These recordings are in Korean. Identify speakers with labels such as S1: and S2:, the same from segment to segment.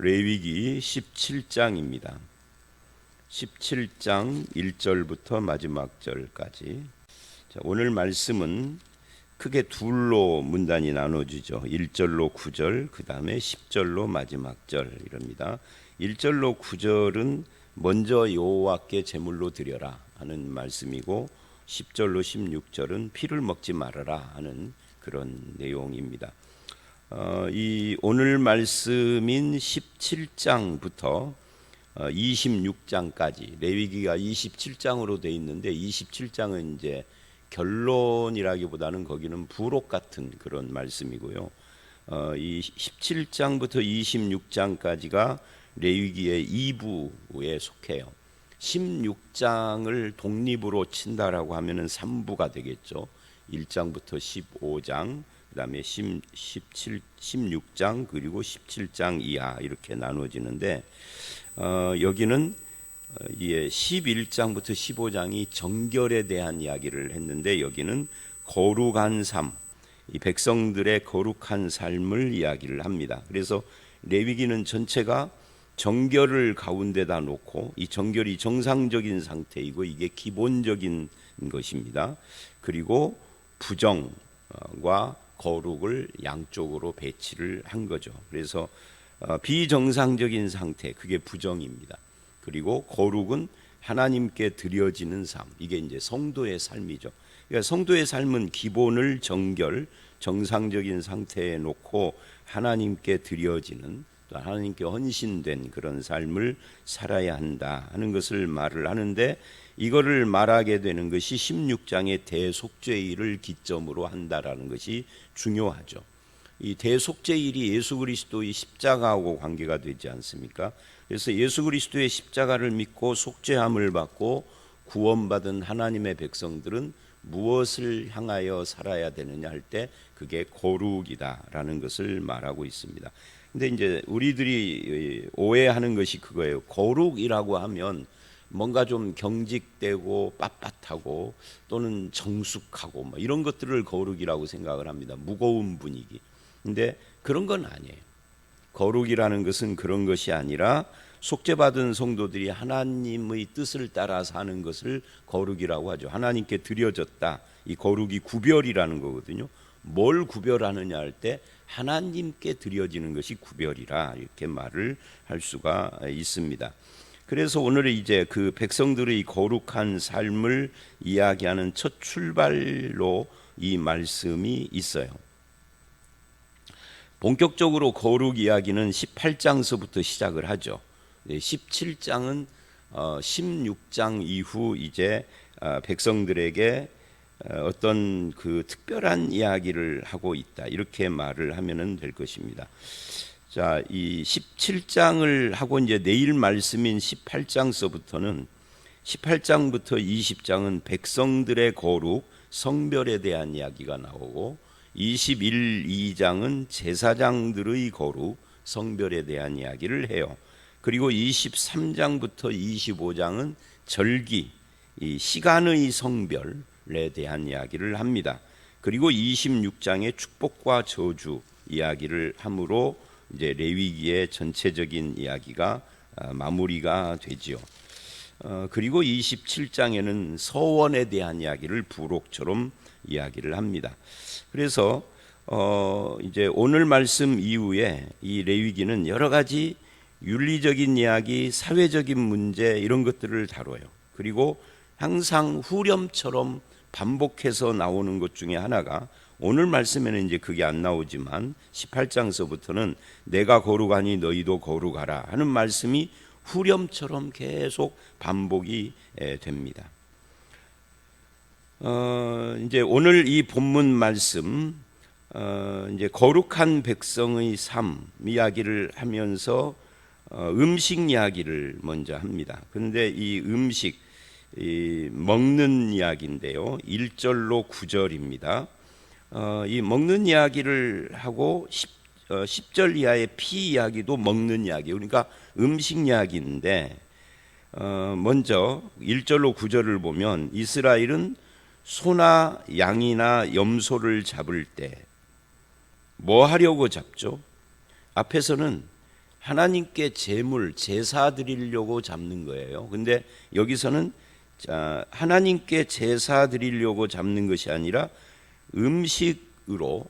S1: 레위기 17장입니다. 17장 1절부터 마지막 절까지. 오늘 말씀은 크게 둘로 문단이 나눠지죠. 1절로 9절, 그 다음에 10절로 마지막 절 이럽니다. 1절로 9절은 먼저 여호와께 제물로 드려라 하는 말씀이고, 10절로 16절은 피를 먹지 말아라 하는 그런 내용입니다. 이 오늘 말씀인 17장부터 26장까지, 레위기가 27장으로 돼 있는데 27장은 이제 결론이라기보다는 거기는 부록 같은 그런 말씀이고요. 이 17장부터 26장까지가 레위기의 2부에 속해요. 16장을 독립으로 친다라고 하면은 3부가 되겠죠. 1장부터 15장, 그 다음에 16장, 그리고 17장 이하 이렇게 나눠지는데, 여기는 11장부터 15장이 정결에 대한 이야기를 했는데, 여기는 거룩한 삶, 이 백성들의 거룩한 삶을 이야기를 합니다. 그래서 레위기는 전체가 정결을 가운데다 놓고, 이 정결이 정상적인 상태이고 이게 기본적인 것입니다. 그리고 부정과 거룩을 양쪽으로 배치를 한 거죠. 그래서 비정상적인 상태, 그게 부정입니다. 그리고 거룩은 하나님께 드려지는 삶, 이게 이제 성도의 삶이죠. 그러니까 성도의 삶은 기본을 정결, 정상적인 상태에 놓고 하나님께 드려지는, 또 하나님께 헌신된 그런 삶을 살아야 한다 하는 것을 말을 하는데, 이거를 말하게 되는 것이 16장의 대속죄일을 기점으로 한다라는 것이 중요하죠. 이 대속죄일이 예수 그리스도의 십자가하고 관계가 되지 않습니까? 그래서 예수 그리스도의 십자가를 믿고 속죄함을 받고 구원받은 하나님의 백성들은 무엇을 향하여 살아야 되느냐 할 때 그게 거룩이다라는 것을 말하고 있습니다. 근데 이제 우리들이 오해하는 것이 그거예요. 거룩이라고 하면 뭔가 좀 경직되고 빳빳하고 또는 정숙하고 뭐 이런 것들을 거룩이라고 생각을 합니다. 무거운 분위기. 근데 그런 건 아니에요. 거룩이라는 것은 그런 것이 아니라 속죄받은 성도들이 하나님의 뜻을 따라 사는 것을 거룩이라고 하죠. 하나님께 드려졌다. 이 거룩이 구별이라는 거거든요. 뭘 구별하느냐 할 때 하나님께 드려지는 것이 구별이라, 이렇게 말을 할 수가 있습니다. 그래서 오늘은 이제 그 백성들의 거룩한 삶을 이야기하는 첫 출발로 이 말씀이 있어요. 본격적으로 거룩 이야기는 18장서부터 시작을 하죠. 17장은 16장 이후 이제 백성들에게 어떤 그 특별한 이야기를 하고 있다, 이렇게 말을 하면은 될 것입니다. 자, 이 17장을 하고 이제 내일 말씀인 18장서부터는 18장부터 20장은 백성들의 거룩, 성별에 대한 이야기가 나오고, 21, 2장은 제사장들의 거룩, 성별에 대한 이야기를 해요. 그리고 23장부터 25장은 절기, 이 시간의 성별에 대한 이야기를 합니다. 그리고 26장의 축복과 저주 이야기를 함으로 이제 레위기의 전체적인 이야기가 마무리가 되지요. 그리고 27장에는 서원에 대한 이야기를 부록처럼 이야기를 합니다. 그래서 이제 오늘 말씀 이후에 이 레위기는 여러 가지 윤리적인 이야기, 사회적인 문제, 이런 것들을 다뤄요. 그리고 항상 후렴처럼 반복해서 나오는 것 중에 하나가, 오늘 말씀에는 이제 그게 안 나오지만 18장서부터는 내가 거룩하니 너희도 거룩하라 하는 말씀이 후렴처럼 계속 반복이 됩니다. 이제 오늘 이 본문 말씀, 이제 거룩한 백성의 삶 이야기를 하면서 음식 이야기를 먼저 합니다. 그런데 이 음식, 이 먹는 이야기인데요, 1절로 9절입니다. 이 먹는 이야기를 하고 10절 이하의 피 이야기도 먹는 이야기, 그러니까 음식 이야기인데, 먼저 1절로 9절을 보면 이스라엘은 소나 양이나 염소를 잡을 때 뭐 하려고 잡죠? 앞에서는 하나님께 제물, 제사 드리려고 잡는 거예요. 근데 여기서는 하나님께 제사 드리려고 잡는 것이 아니라 음식으로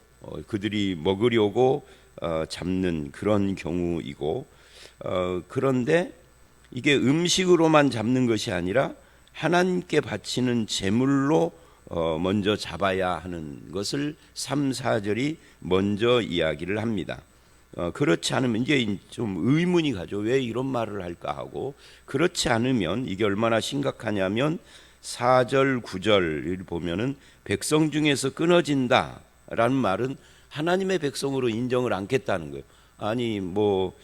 S1: 그들이 먹으려고 잡는 그런 경우이고, 그런데 이게 음식으로만 잡는 것이 아니라 하나님께 바치는 제물로 먼저 잡아야 하는 것을 3, 4절이 먼저 이야기를 합니다. 그렇지 않으면 이제 좀 의문이 가죠. 왜 이런 말을 할까 하고, 그렇지 않으면 이게 얼마나 심각하냐면 4절, 9절을 보면은 백성 중에서 끊어진다라는 말은 하나님의 백성으로 인정을 않겠다는 거예요. 아니 뭐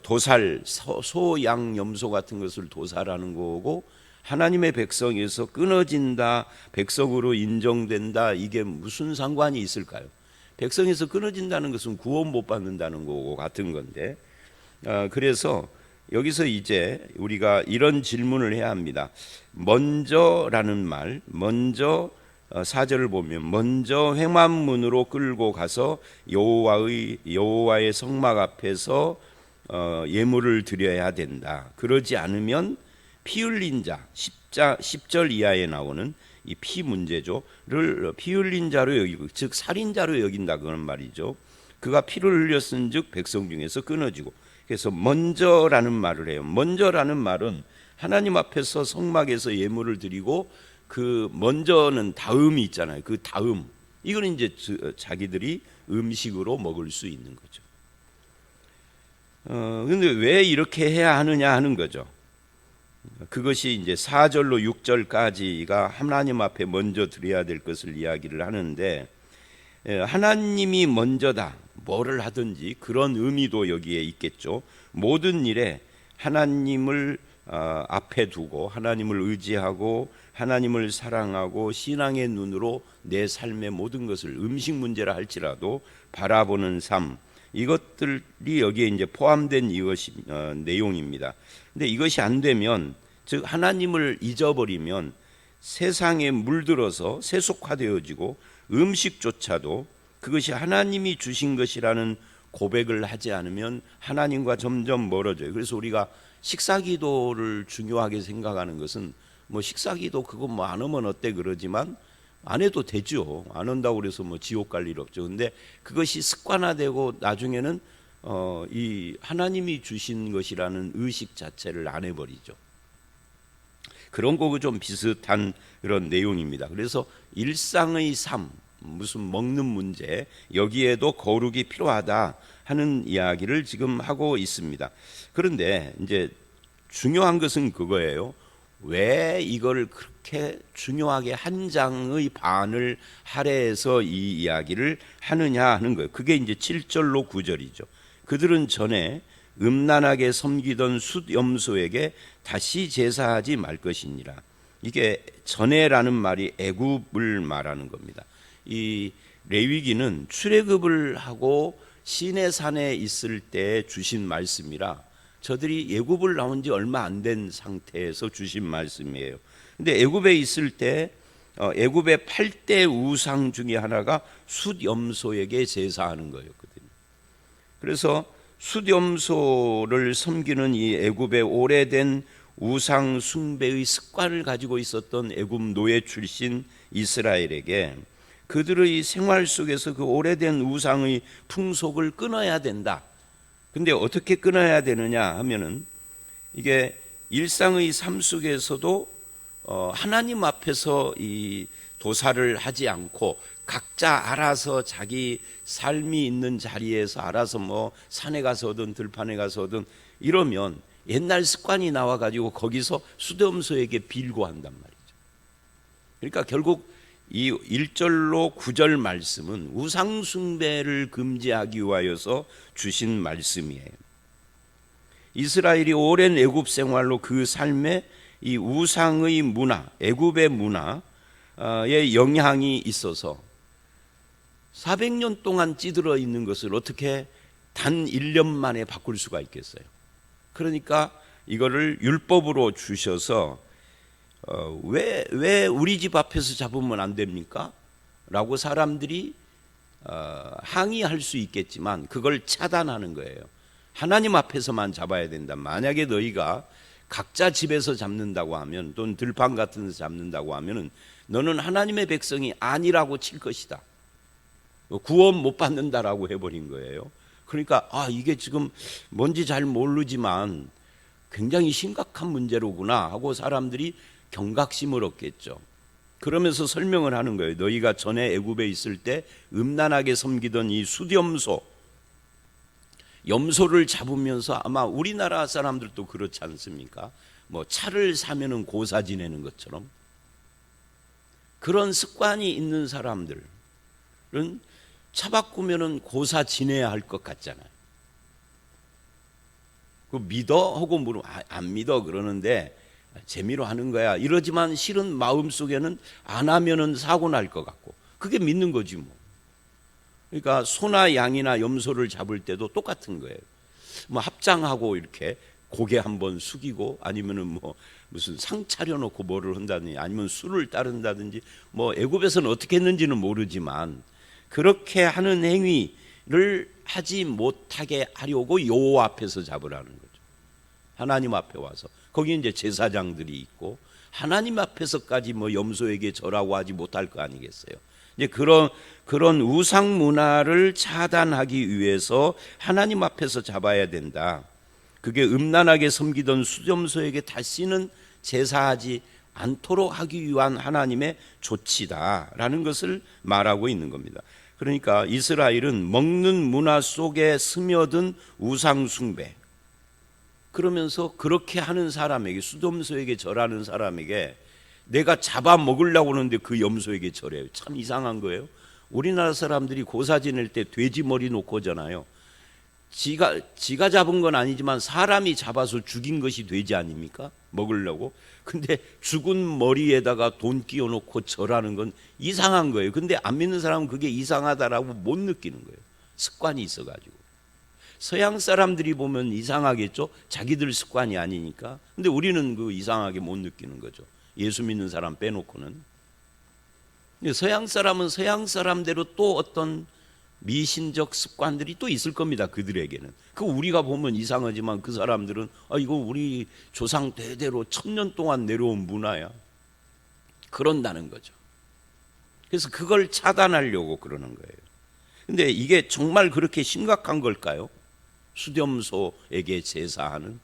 S1: 도살, 소, 양, 염소 같은 것을 도살하는 거고, 하나님의 백성에서 끊어진다, 백성으로 인정된다, 이게 무슨 상관이 있을까요? 백성에서 끊어진다는 것은 구원 못 받는다는 거고 같은 건데, 그래서 여기서 이제 우리가 이런 질문을 해야 합니다. 먼저라는 말, 먼저 4절을 보면 먼저 회만문으로 끌고 가서 여호와의 성막 앞에서 예물을 드려야 된다. 그러지 않으면 피 흘린 자, 10절 이하에 나오는 이 피 문제죠를 피 흘린 자로 여기고, 즉 살인자로 여긴다 그런 말이죠. 그가 피를 흘렸은즉 백성 중에서 끊어지고. 그래서 먼저라는 말을 해요. 먼저라는 말은 하나님 앞에서 성막에서 예물을 드리고, 그 먼저는 다음이 있잖아요. 그 다음, 이거는 이제 자기들이 음식으로 먹을 수 있는 거죠. 근데 왜 이렇게 해야 하느냐 하는 거죠. 그것이 이제 4절로 6절까지가 하나님 앞에 먼저 드려야 될 것을 이야기를 하는데, 하나님이 먼저다, 뭐를 하든지 그런 의미도 여기에 있겠죠. 모든 일에 하나님을 앞에 두고 하나님을 의지하고 하나님을 사랑하고 신앙의 눈으로 내 삶의 모든 것을, 음식 문제라 할지라도 바라보는 삶, 이것들이 여기에 이제 포함된 이것이 내용입니다. 근데 이것이 안 되면, 즉 하나님을 잊어버리면 세상에 물들어서 세속화되어지고 음식조차도 그것이 하나님이 주신 것이라는 고백을 하지 않으면 하나님과 점점 멀어져요. 그래서 우리가 식사기도를 중요하게 생각하는 것은, 뭐 식사기도 그거 뭐 안 하면 어때 그러지만 안 해도 되죠. 안 한다고 그래서 뭐 지옥 갈 일 없죠. 근데 그것이 습관화되고 나중에는 이 하나님이 주신 것이라는 의식 자체를 안 해버리죠. 그런 거하고 좀 비슷한 그런 내용입니다. 그래서 일상의 삶, 무슨 먹는 문제, 여기에도 거룩이 필요하다 하는 이야기를 지금 하고 있습니다. 그런데 이제 중요한 것은 그거예요. 왜 이걸 그렇게 중요하게 한 장의 반을 할애해서 이 이야기를 하느냐 하는 거예요. 그게 이제 7절로 9절이죠. 그들은 전에 음란하게 섬기던 숫염소에게 다시 제사하지 말 것이니라. 이게 전에라는 말이 애굽을 말하는 겁니다. 이 레위기는 출애굽을 하고 시내산에 있을 때 주신 말씀이라, 저들이 애굽을 나온 지 얼마 안 된 상태에서 주신 말씀이에요. 근데 애굽에 있을 때 애굽의 8대 우상 중에 하나가 숫염소에게 제사하는 거였거든요. 그래서 숫염소를 섬기는 이 애굽의 오래된 우상 숭배의 습관을 가지고 있었던 애굽 노예 출신 이스라엘에게 그들의 생활 속에서 그 오래된 우상의 풍속을 끊어야 된다. 근데 어떻게 끊어야 되느냐 하면은, 이게 일상의 삶 속에서도 하나님 앞에서 이 도살을 하지 않고 각자 알아서 자기 삶이 있는 자리에서 알아서 뭐 산에 가서든 들판에 가서든 이러면 옛날 습관이 나와가지고 거기서 숫염소에게 빌고 한단 말이죠. 그러니까 결국 이 1절로 9절 말씀은 우상 숭배를 금지하기 위하여서 주신 말씀이에요. 이스라엘이 오랜 애굽 생활로 그 삶에 이 우상의 문화, 애굽의 문화의 영향이 있어서 400년 동안 찌들어 있는 것을 어떻게 단 1년 만에 바꿀 수가 있겠어요. 그러니까 이거를 율법으로 주셔서 왜 우리 집 앞에서 잡으면 안 됩니까? 라고 사람들이 항의할 수 있겠지만 그걸 차단하는 거예요. 하나님 앞에서만 잡아야 된다. 만약에 너희가 각자 집에서 잡는다고 하면, 또는 들판 같은 데서 잡는다고 하면은 너는 하나님의 백성이 아니라고 칠 것이다. 구원 못 받는다라고 해버린 거예요. 그러니까 이게 지금 뭔지 잘 모르지만 굉장히 심각한 문제로구나 하고 사람들이 경각심을 얻겠죠. 그러면서 설명을 하는 거예요. 너희가 전에 애굽에 있을 때 음란하게 섬기던 이 숫염소, 염소를 잡으면서, 아마 우리나라 사람들도 그렇지 않습니까? 뭐 차를 사면은 고사 지내는 것처럼 그런 습관이 있는 사람들은 차 바꾸면은 고사 지내야 할 것 같잖아요. 그 믿어? 하고 물으면 안 믿어 그러는데 재미로 하는 거야 이러지만 실은 마음속에는 안 하면은 사고 날 것 같고, 그게 믿는 거지 뭐. 그러니까 소나 양이나 염소를 잡을 때도 똑같은 거예요. 뭐 합장하고 이렇게 고개 한번 숙이고, 아니면은 뭐 무슨 상 차려놓고 뭐를 한다든지, 아니면 술을 따른다든지, 뭐 애굽에서는 어떻게 했는지는 모르지만 그렇게 하는 행위를 하지 못하게 하려고 여호와 앞에서 잡으라는 거죠. 하나님 앞에 와서. 거기 이제 제사장들이 있고 하나님 앞에서까지 뭐 염소에게 절하고 하지 못할 거 아니겠어요. 이제 그런 우상 문화를 차단하기 위해서 하나님 앞에서 잡아야 된다. 그게 음란하게 섬기던 숫염소에게 다시는 제사하지 않도록 하기 위한 하나님의 조치다라는 것을 말하고 있는 겁니다. 그러니까 이스라엘은 먹는 문화 속에 스며든 우상 숭배, 그러면서 그렇게 하는 사람에게, 숫염소에게 절하는 사람에게 내가 잡아 먹으려고 하는데 그 염소에게 절해요. 참 이상한 거예요. 우리나라 사람들이 고사 지낼 때 돼지 머리 놓고 하잖아요. 지가 잡은 건 아니지만 사람이 잡아서 죽인 것이 돼지 아닙니까? 먹으려고. 근데 죽은 머리에다가 돈 끼워놓고 절하는 건 이상한 거예요. 근데 안 믿는 사람은 그게 이상하다라고 못 느끼는 거예요. 습관이 있어가지고. 서양 사람들이 보면 이상하겠죠. 자기들 습관이 아니니까. 근데 우리는 그 이상하게 못 느끼는 거죠. 예수 믿는 사람 빼놓고는. 근데 서양 사람은 서양 사람대로 또 어떤 미신적 습관들이 또 있을 겁니다. 그들에게는. 그 우리가 보면 이상하지만 그 사람들은 이거 우리 조상 대대로 1000년 동안 내려온 문화야. 그런다는 거죠. 그래서 그걸 차단하려고 그러는 거예요. 근데 이게 정말 그렇게 심각한 걸까요? 숫염소에게 제사하는?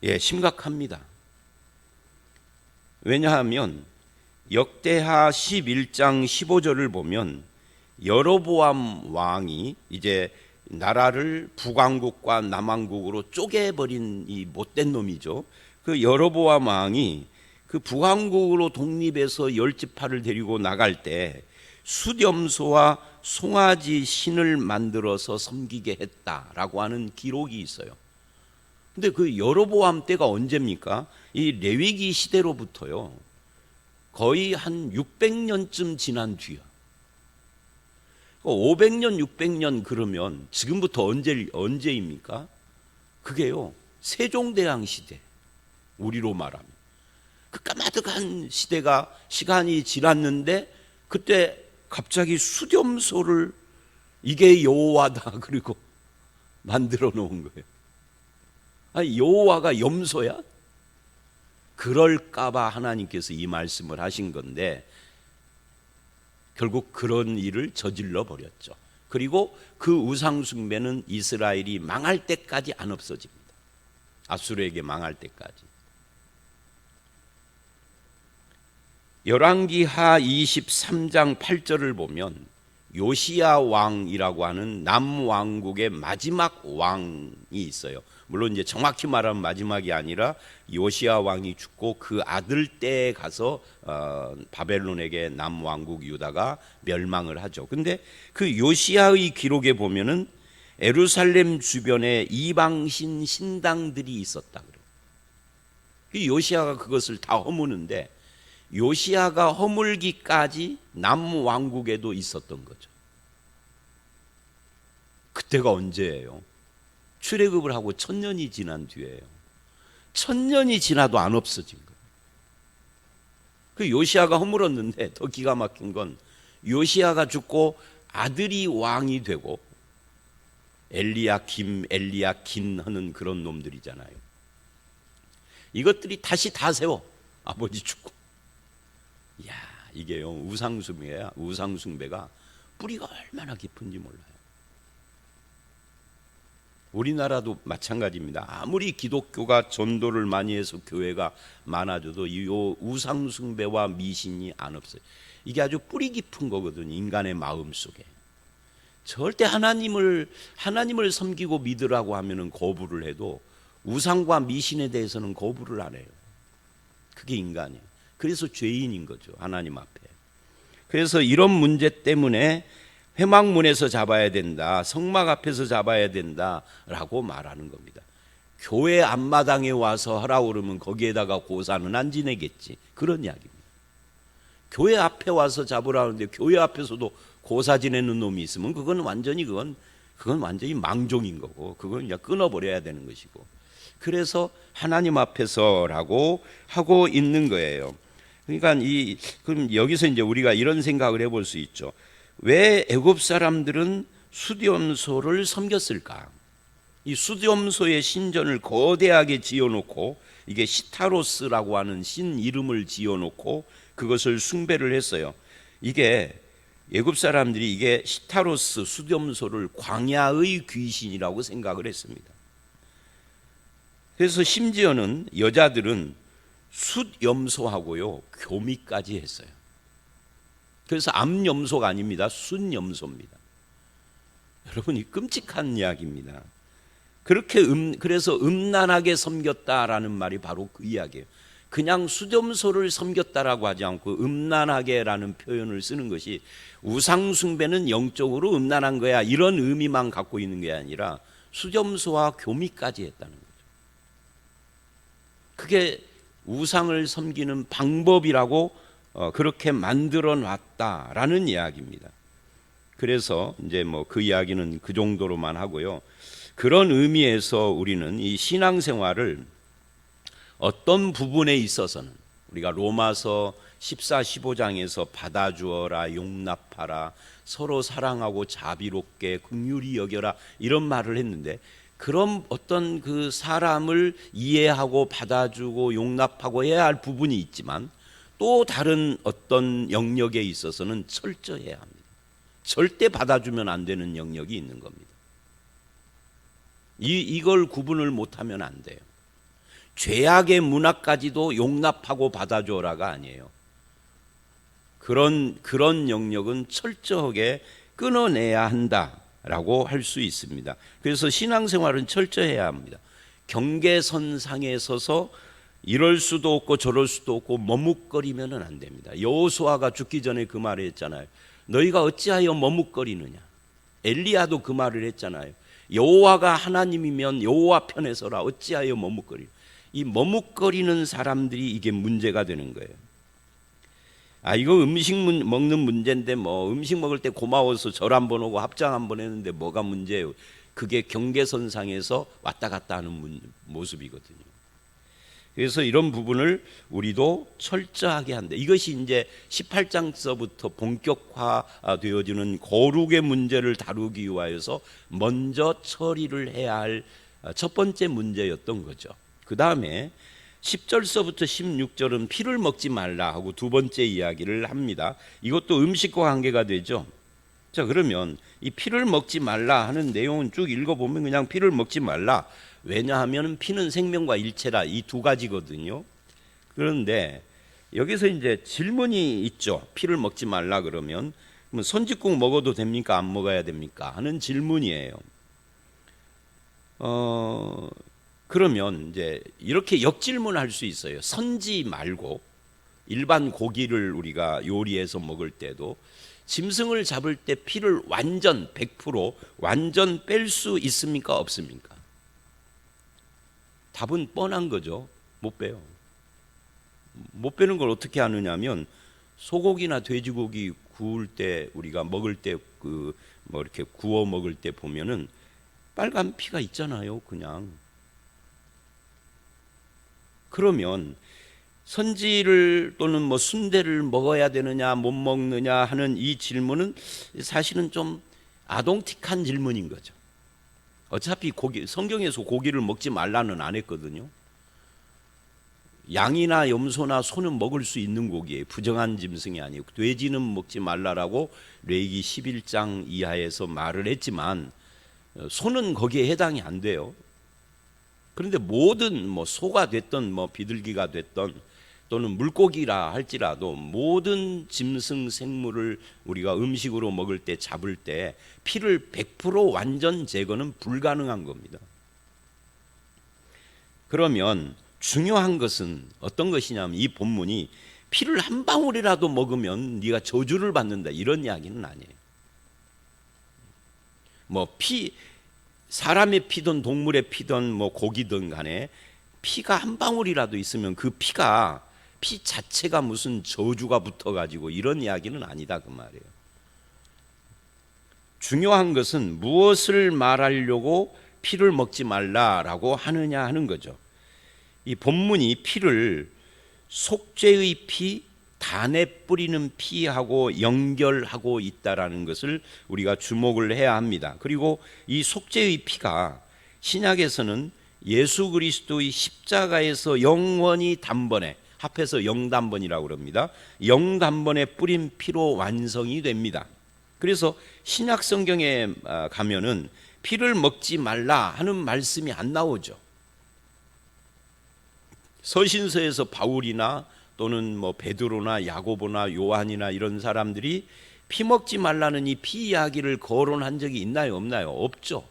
S1: 예, 심각합니다. 왜냐하면 역대하 11장 15절을 보면 여로보암 왕이 이제 나라를 북왕국과 남왕국으로 쪼개버린 이 못된 놈이죠. 그 여로보암 왕이 그 북왕국으로 독립해서 10지파를 데리고 나갈 때 숫염소와 송아지 신을 만들어서 섬기게 했다라고 하는 기록이 있어요. 근데 그 여로보암 때가 언제입니까? 이 레위기 시대로부터요, 거의 한 600년쯤 지난 뒤야. 500년, 600년 그러면 지금부터 언제입니까? 그게요, 세종대왕 시대, 우리로 말하면. 그 까마득한 시대가 시간이 지났는데 그때 갑자기 숫염소를 이게 여호와다 그리고 만들어 놓은 거예요. 아니, 여호와가 염소야? 그럴까봐 하나님께서 이 말씀을 하신 건데 결국 그런 일을 저질러 버렸죠. 그리고 그 우상 숭배는 이스라엘이 망할 때까지 안 없어집니다. 아수르에게 망할 때까지. 열왕기하 23장 8절을 보면 요시야 왕이라고 하는 남왕국의 마지막 왕이 있어요. 물론 이제 정확히 말하면 마지막이 아니라 요시야 왕이 죽고 그 아들 때에 가서 바벨론에게 남왕국 유다가 멸망을 하죠. 근데 그 요시야의 기록에 보면은 예루살렘 주변에 이방신 신당들이 있었다 그래요. 요시야가 그것을 다 허무는데 요시야가 허물기까지 남왕국에도 있었던 거죠. 그때가 언제예요? 출애굽을 하고 1000년이 지난 뒤에요. 1000년이 지나도 안 없어진 거예요. 그 요시야가 허물었는데 더 기가 막힌 건 요시야가 죽고 아들이 왕이 되고 엘리야긴 하는 그런 놈들이잖아요. 이것들이 다시 다 세워. 아버지 죽고. 이야, 이게요, 우상숭배가 뿌리가 얼마나 깊은지 몰라요. 우리나라도 마찬가지입니다. 아무리 기독교가 전도를 많이 해서 교회가 많아져도 이 우상숭배와 미신이 안 없어요. 이게 아주 뿌리 깊은 거거든요. 인간의 마음 속에. 절대 하나님을 섬기고 믿으라고 하면은 거부를 해도 우상과 미신에 대해서는 거부를 안 해요. 그게 인간이에요. 그래서 죄인인 거죠, 하나님 앞에. 그래서 이런 문제 때문에 회막문에서 잡아야 된다, 성막 앞에서 잡아야 된다라고 말하는 겁니다. 교회 앞마당에 와서 하라고 그러면 거기에다가 고사는 안 지내겠지, 그런 이야기입니다. 교회 앞에 와서 잡으라는데 교회 앞에서도 고사 지내는 놈이 있으면 그건 완전히 망종인 거고, 그건 그냥 끊어버려야 되는 것이고. 그래서 하나님 앞에서라고 하고 있는 거예요. 그러니까 그럼 여기서 이제 우리가 이런 생각을 해볼 수 있죠. 왜 애굽 사람들은 수렴소를 섬겼을까? 이 수렴소의 신전을 거대하게 지어놓고, 이게 시타로스라고 하는 신 이름을 지어놓고 그것을 숭배를 했어요. 이게 애굽 사람들이 이게 시타로스 수렴소를 광야의 귀신이라고 생각을 했습니다. 그래서 심지어는 여자들은 숫염소하고요 교미까지 했어요. 그래서 암염소가 아닙니다, 숫염소입니다. 여러분이 끔찍한 이야기입니다. 그래서 음란하게 섬겼다라는 말이 바로 그 이야기예요. 그냥 수렴소를 섬겼다라고 하지 않고 음란하게라는 표현을 쓰는 것이, 우상숭배는 영적으로 음란한 거야 이런 의미만 갖고 있는 게 아니라 수렴소와 교미까지 했다는 거죠. 그게 우상을 섬기는 방법이라고 그렇게 만들어 놨다라는 이야기입니다. 그래서 이제 뭐 그 이야기는 그 정도로만 하고요. 그런 의미에서 우리는 이 신앙생활을 어떤 부분에 있어서는, 우리가 로마서 14, 15장에서 받아주어라, 용납하라, 서로 사랑하고 자비롭게 긍휼히 여겨라 이런 말을 했는데, 그런 어떤 그 사람을 이해하고 받아주고 용납하고 해야 할 부분이 있지만, 또 다른 어떤 영역에 있어서는 철저해야 합니다. 절대 받아주면 안 되는 영역이 있는 겁니다. 이걸 구분을 못하면 안 돼요. 죄악의 문화까지도 용납하고 받아줘라가 아니에요. 그런 영역은 철저하게 끊어내야 한다라고 할 수 있습니다. 그래서 신앙생활은 철저해야 합니다. 경계선상에 서서 이럴 수도 없고 저럴 수도 없고 머뭇거리면 안 됩니다. 여호수아가 죽기 전에 그 말을 했잖아요. 너희가 어찌하여 머뭇거리느냐. 엘리야도 그 말을 했잖아요. 여호와가 하나님이면 여호와 편에 서라. 어찌하여 머뭇거리. 이 머뭇거리는 사람들이 이게 문제가 되는 거예요. 이거 음식 먹는 문제인데 뭐 음식 먹을 때 고마워서 절 한번 오고 합장 한번 했는데 뭐가 문제예요. 그게 경계선상에서 왔다 갔다 하는 모습이거든요. 그래서 이런 부분을 우리도 철저하게 한다. 이것이 이제 18장서부터 본격화되어지는 거룩의 문제를 다루기 위하여서 먼저 처리를 해야 할 첫 번째 문제였던 거죠. 그 다음에 10절서부터 16절은 피를 먹지 말라 하고 두 번째 이야기를 합니다. 이것도 음식과 관계가 되죠. 자, 그러면 이 피를 먹지 말라 하는 내용은 쭉 읽어보면 그냥 피를 먹지 말라. 왜냐하면 피는 생명과 일체라, 이 두 가지거든요. 그런데 여기서 이제 질문이 있죠. 피를 먹지 말라 그러면 선짓국 먹어도 됩니까? 안 먹어야 됩니까? 하는 질문이에요. 그러면 이제 이렇게 역질문할 수 있어요. 선지 말고 일반 고기를 우리가 요리해서 먹을 때도 짐승을 잡을 때 피를 완전 100% 완전 뺄 수 있습니까? 없습니까? 답은 뻔한 거죠. 못 빼요. 못 빼는 걸 어떻게 하느냐면, 소고기나 돼지고기 구울 때 우리가 먹을 때 뭐 이렇게 구워 먹을 때 보면은 빨간 피가 있잖아요. 그냥. 그러면 선지를 또는 뭐 순대를 먹어야 되느냐 못 먹느냐 하는 이 질문은 사실은 좀 아동틱한 질문인 거죠. 어차피 성경에서 고기를 먹지 말라는 안 했거든요. 양이나 염소나 소는 먹을 수 있는 고기예요. 부정한 짐승이 아니고. 돼지는 먹지 말라라고 레위기 11장 이하에서 말을 했지만 소는 거기에 해당이 안 돼요. 그런데 모든 소가 됐던 비둘기가 됐던 또는 물고기라 할지라도 모든 짐승 생물을 우리가 음식으로 먹을 때 잡을 때 피를 100% 완전 제거는 불가능한 겁니다. 그러면 중요한 것은 어떤 것이냐면 이 본문이 피를 한 방울이라도 먹으면 네가 저주를 받는다 이런 이야기는 아니에요. 사람의 피든 동물의 피든 고기든 간에 피가 한 방울이라도 있으면 그 피 자체가 무슨 저주가 붙어가지고 이런 이야기는 아니다 그 말이에요. 중요한 것은 무엇을 말하려고 피를 먹지 말라라고 하느냐 하는 거죠. 이 본문이 피를 속죄의 피, 단에 뿌리는 피하고 연결하고 있다라는 것을 우리가 주목을 해야 합니다. 그리고 이 속죄의 피가 신약에서는 예수 그리스도의 십자가에서 영원히 단번에 합해서 영단번이라고 그럽니다. 영단번에 뿌린 피로 완성이 됩니다. 그래서 신약 성경에 가면은 피를 먹지 말라 하는 말씀이 안 나오죠. 서신서에서 바울이나 또는 베드로나 야고보나 요한이나 이런 사람들이 피 먹지 말라는 이 피 이야기를 거론한 적이 있나요? 없나요? 없죠.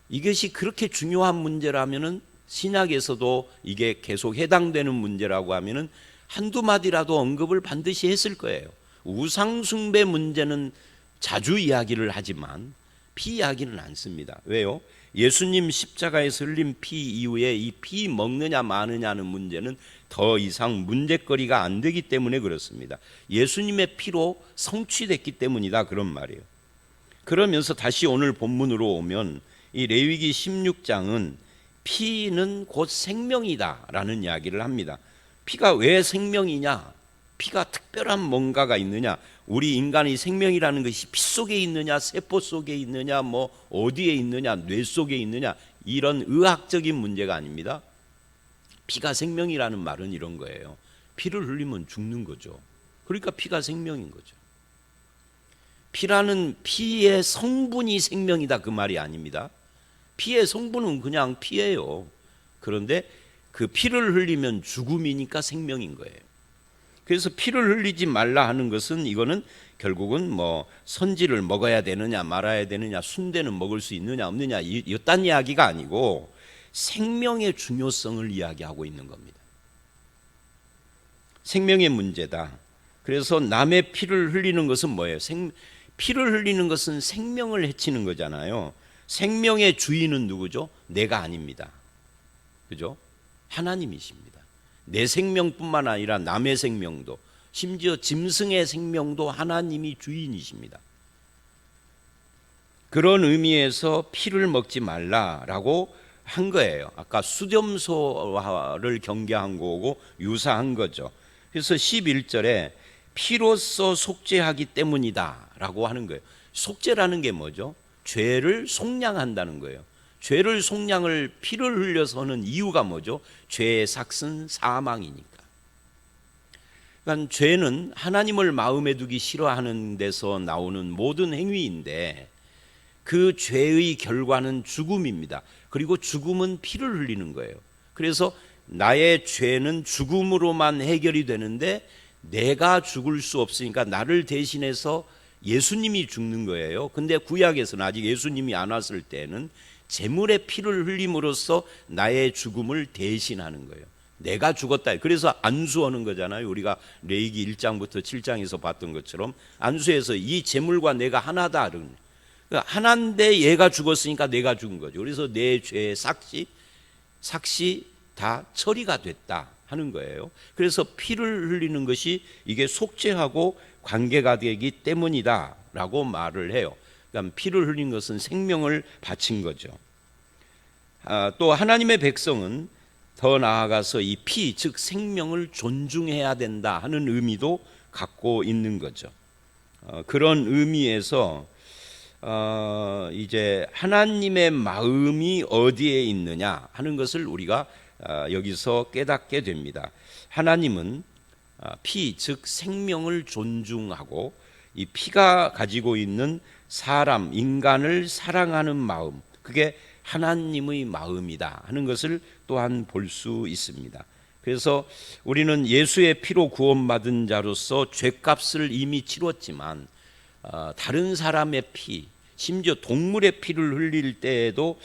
S1: 이것이 그렇게 중요한 문제라면은 신약에서도 이게 계속 해당되는 문제라고 하면은 한두 마디라도 언급을 반드시 했을 거예요. 우상 숭배 문제는 자주 이야기를 하지만 피 이야기는 안 씁니다. 왜요? 예수님 십자가에서 흘린 피 이후에 이 피 먹느냐 마느냐는 문제는 더 이상 문제거리가 안 되기 때문에 그렇습니다. 예수님의 피로 성취됐기 때문이다 그런 말이에요. 그러면서 다시 오늘 본문으로 오면 이 레위기 16장은 피는 곧 생명이다라는 이야기를 합니다. 피가 왜 생명이냐? 피가 특별한 뭔가가 있느냐? 우리 인간의 생명이라는 것이 피 속에 있느냐, 세포 속에 있느냐, 어디에 있느냐, 뇌 속에 있느냐, 이런 의학적인 문제가 아닙니다. 피가 생명이라는 말은 이런 거예요. 피를 흘리면 죽는 거죠. 그러니까 피가 생명인 거죠. 피라는 피의 성분이 생명이다 그 말이 아닙니다. 피의 성분은 그냥 피예요. 그런데 그 피를 흘리면 죽음이니까 생명인 거예요. 그래서 피를 흘리지 말라 하는 것은 이거는 결국은 선지를 먹어야 되느냐 말아야 되느냐, 순대는 먹을 수 있느냐 없느냐 이딴 이야기가 아니고 생명의 중요성을 이야기하고 있는 겁니다. 생명의 문제다. 그래서 남의 피를 흘리는 것은 뭐예요? 피를 흘리는 것은 생명을 해치는 거잖아요. 생명의 주인은 누구죠? 내가 아닙니다. 그죠? 하나님이십니다. 내 생명뿐만 아니라 남의 생명도, 심지어 짐승의 생명도 하나님이 주인이십니다. 그런 의미에서 피를 먹지 말라라고 한 거예요. 아까 수렴소를 경계한 거고 유사한 거죠. 그래서 11절에 피로써 속죄하기 때문이다 라고 하는 거예요. 속죄라는 게 뭐죠? 죄를 속량한다는 거예요. 죄를 속량을 피를 흘려서는 이유가 뭐죠? 죄의 삭은 사망이니까. 그러니까 죄는 하나님을 마음에 두기 싫어하는 데서 나오는 모든 행위인데 그 죄의 결과는 죽음입니다. 그리고 죽음은 피를 흘리는 거예요. 그래서 나의 죄는 죽음으로만 해결이 되는데 내가 죽을 수 없으니까 나를 대신해서 예수님이 죽는 거예요. 근데 구약에서는 아직 예수님이 안 왔을 때는 제물의 피를 흘림으로써 나의 죽음을 대신하는 거예요. 내가 죽었다. 그래서 안수하는 거잖아요. 우리가 레위기 1장부터 7장에서 봤던 것처럼 안수에서 이 제물과 내가 하나다. 그러니까 하나인데 얘가 죽었으니까 내가 죽은 거죠. 그래서 내 죄의 삭시 다 처리가 됐다 하는 거예요. 그래서 피를 흘리는 것이 이게 속죄하고 관계가 되기 때문이다라고 말을 해요. 그러니까 피를 흘린 것은 생명을 바친 거죠. 또 하나님의 백성은 더 나아가서 이 피, 즉 생명을 존중해야 된다 하는 의미도 갖고 있는 거죠. 그런 의미에서 이제 하나님의 마음이 어디에 있느냐 하는 것을 우리가 여기서 깨닫게 됩니다. 하나님은 피, 즉 생명을 존중하고 이 피가 가지고 있는 사람, 인간을 사랑하는 마음, 그게 하나님의 마음이다 하는 것을 또한 볼 수 있습니다. 그래서 우리는 예수의 피로 구원받은 자로서 죄값을 이미 치렀지만 다른 사람의 피, 심지어 동물의 피를 흘릴 때에도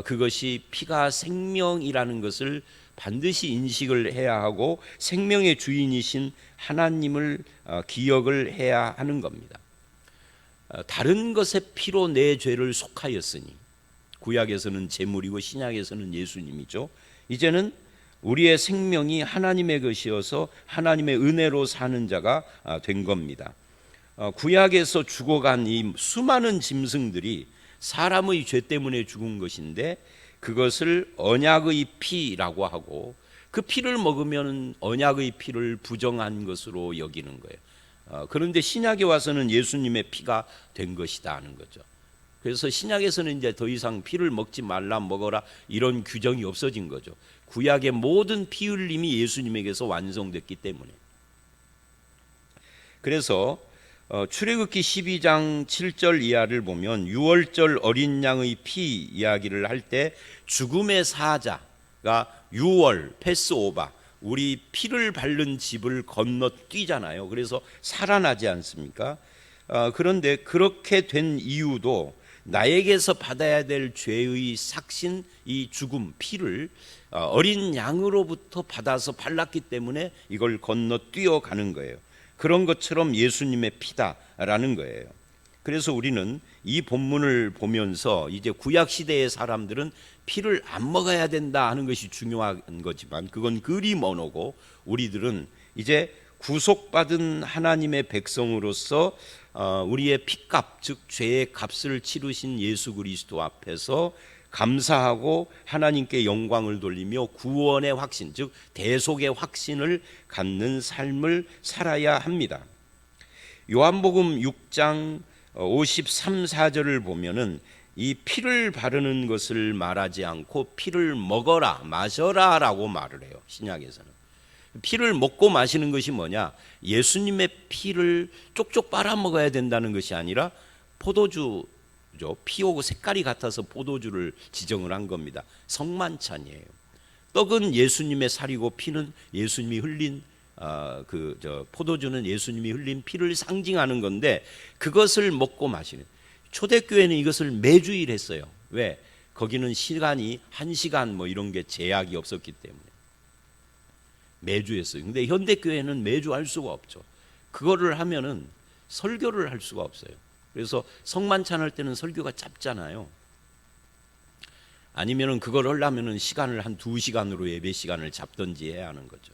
S1: 그것이 피가 생명이라는 것을 반드시 인식을 해야 하고 생명의 주인이신 하나님을 기억을 해야 하는 겁니다. 다른 것의 피로 내 죄를 속하였으니, 구약에서는 제물이고 신약에서는 예수님이죠. 이제는 우리의 생명이 하나님의 것이어서 하나님의 은혜로 사는 자가 된 겁니다. 구약에서 죽어간 이 수많은 짐승들이 사람의 죄 때문에 죽은 것인데 그것을 언약의 피라고 하고 그 피를 먹으면 언약의 피를 부정한 것으로 여기는 거예요. 그런데 신약에 와서는 예수님의 피가 된 것이다 하는 거죠. 그래서 신약에서는 이제 더 이상 피를 먹지 말라 먹어라 이런 규정이 없어진 거죠. 구약의 모든 피 흘림이 예수님에게서 완성됐기 때문에. 그래서 출애굽기 12장 7절 이하를 보면 유월절 어린 양의 피 이야기를 할 때 죽음의 사자가 유월 패스오바, 우리 피를 바른 집을 건너뛰잖아요. 그래서 살아나지 않습니까? 그런데 그렇게 된 이유도 나에게서 받아야 될 죄의 삭신, 이 죽음, 피를 어린 양으로부터 받아서 발랐기 때문에 이걸 건너뛰어 가는 거예요. 그런 것처럼 예수님의 피다라는 거예요. 그래서 우리는 이 본문을 보면서 이제 구약 시대의 사람들은 피를 안 먹어야 된다 하는 것이 중요한 거지만 그건 그리 먼오고 우리들은 이제 구속받은 하나님의 백성으로서 우리의 피값, 즉 죄의 값을 치르신 예수 그리스도 앞에서 감사하고 하나님께 영광을 돌리며 구원의 확신, 즉 대속의 확신을 갖는 삶을 살아야 합니다. 요한복음 6장 53, 4절을 보면은 이 피를 바르는 것을 말하지 않고 피를 먹어라, 마셔라 라고 말을 해요. 신약에서는. 피를 먹고 마시는 것이 뭐냐? 예수님의 피를 쪽쪽 빨아먹어야 된다는 것이 아니라 포도주, 피하고 색깔이 같아서 포도주를 지정을 한 겁니다. 성만찬이에요. 떡은 예수님의 살이고 피는 예수님이 흘린 포도주는 예수님이 흘린 피를 상징하는 건데 그것을 먹고 마시는. 초대교회는 이것을 매주일 했어요. 왜? 거기는 시간이 1시간 뭐 이런 게 제약이 없었기 때문에 매주 했어요. 근데 현대교회는 매주 할 수가 없죠. 그거를 하면은 설교를 할 수가 없어요. 그래서 성만찬 할 때는 설교가 짧잖아요. 아니면은 그걸 하려면은 시간을 한 2시간으로 예배 시간을 잡든지 해야 하는 거죠.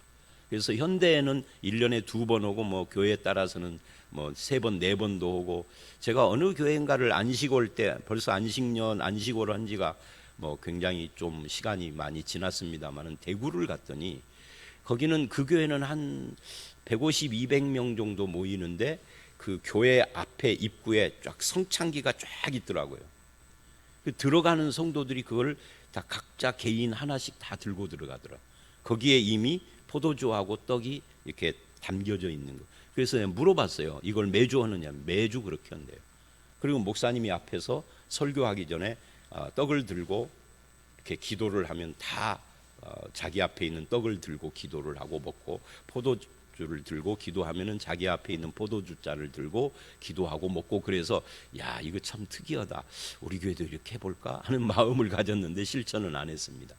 S1: 그래서 현대에는 1년에 2번 오고 뭐 교회에 따라서는 뭐 3번, 4번도 오고 제가 어느 교회인가를 안식 올 때 벌써 안식을 한 지가 뭐 굉장히 좀 시간이 많이 지났습니다만은 대구를 갔더니 거기는 그 교회는 한 150, 200명 정도 모이는데 그 교회 앞에 입구에 쫙 성찬기가 쫙 있더라고요. 들어가는 성도들이 그걸 다 각자 개인 하나씩 다 들고 들어가더라. 거기에 이미 포도주하고 떡이 이렇게 담겨져 있는 거. 그래서 내가 물어봤어요. 이걸 매주 하느냐? 매주 그렇게 한대요. 그리고 목사님이 앞에서 설교하기 전에 떡을 들고 이렇게 기도를 하면 다 자기 앞에 있는 떡을 들고 기도를 하고 먹고 포도주를 들고 기도하면은 자기 앞에 있는 포도주잔을 들고 기도하고 먹고 그래서 야 이거 참 특이하다. 우리 교회도 이렇게 해볼까 하는 마음을 가졌는데 실천은 안 했습니다.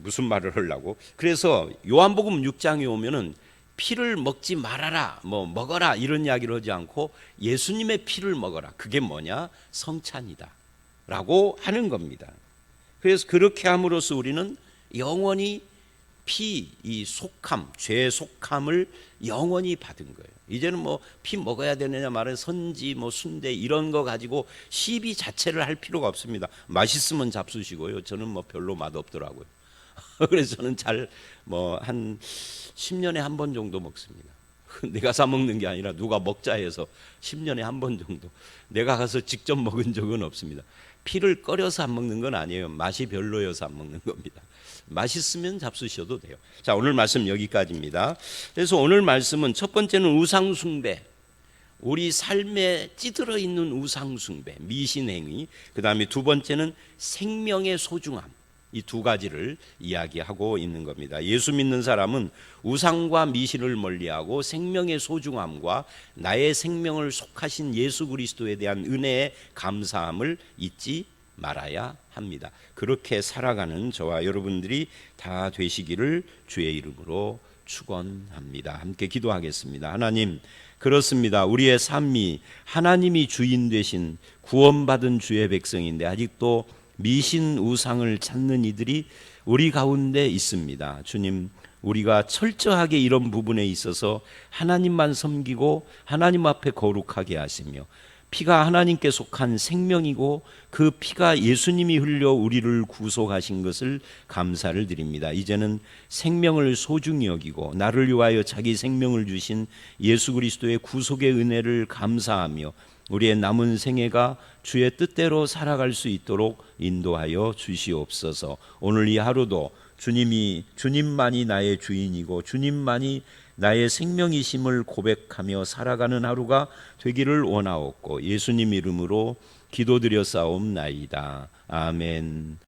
S1: 무슨 말을 하려고? 그래서 요한복음 6장에 오면은 피를 먹지 말아라, 뭐 먹어라 이런 이야기를 하지 않고 예수님의 피를 먹어라. 그게 뭐냐? 성찬이다라고 하는 겁니다. 그래서 그렇게 함으로써 우리는 영원히 이 속함, 죄의 속함을 영원히 받은 거예요. 이제는 뭐 피 먹어야 되느냐 말은 선지, 뭐 순대 이런 거 가지고 시비 자체를 할 필요가 없습니다. 맛있으면 잡수시고요. 저는 뭐 별로 맛없더라고요. 그래서 저는 한 10년에 한 번 정도 먹습니다. 내가 사 먹는 게 아니라 누가 먹자 해서 10년에 한 번 정도, 내가 가서 직접 먹은 적은 없습니다. 피를 끓여서 안 먹는 건 아니에요. 맛이 별로여서 안 먹는 겁니다. 맛있으면 잡수셔도 돼요. 자, 오늘 말씀 여기까지입니다. 그래서 오늘 말씀은 첫 번째는 우상 숭배, 우리 삶에 찌들어 있는 우상 숭배, 미신 행위. 그다음에 두 번째는 생명의 소중함. 이 두 가지를 이야기하고 있는 겁니다. 예수 믿는 사람은 우상과 미신을 멀리하고 생명의 소중함과 나의 생명을 속하신 예수 그리스도에 대한 은혜의 감사함을 잊지 말아야 합니다. 그렇게 살아가는 저와 여러분들이 다 되시기를 주의 이름으로 축원합니다. 함께 기도하겠습니다. 하나님, 그렇습니다. 우리의 삶이 하나님이 주인 되신 구원받은 주의 백성인데 아직도 미신 우상을 찾는 이들이 우리 가운데 있습니다. 주님, 우리가 철저하게 이런 부분에 있어서 하나님만 섬기고 하나님 앞에 거룩하게 하시며, 피가 하나님께 속한 생명이고 그 피가 예수님이 흘려 우리를 구속하신 것을 감사를 드립니다. 이제는 생명을 소중히 여기고 나를 위하여 자기 생명을 주신 예수 그리스도의 구속의 은혜를 감사하며 우리의 남은 생애가 주의 뜻대로 살아갈 수 있도록 인도하여 주시옵소서. 오늘 이 하루도 주님만이 나의 주인이고 주님만이 나의 생명이심을 고백하며 살아가는 하루가 되기를 원하옵고 예수님 이름으로 기도드려 싸움나이다. 아멘.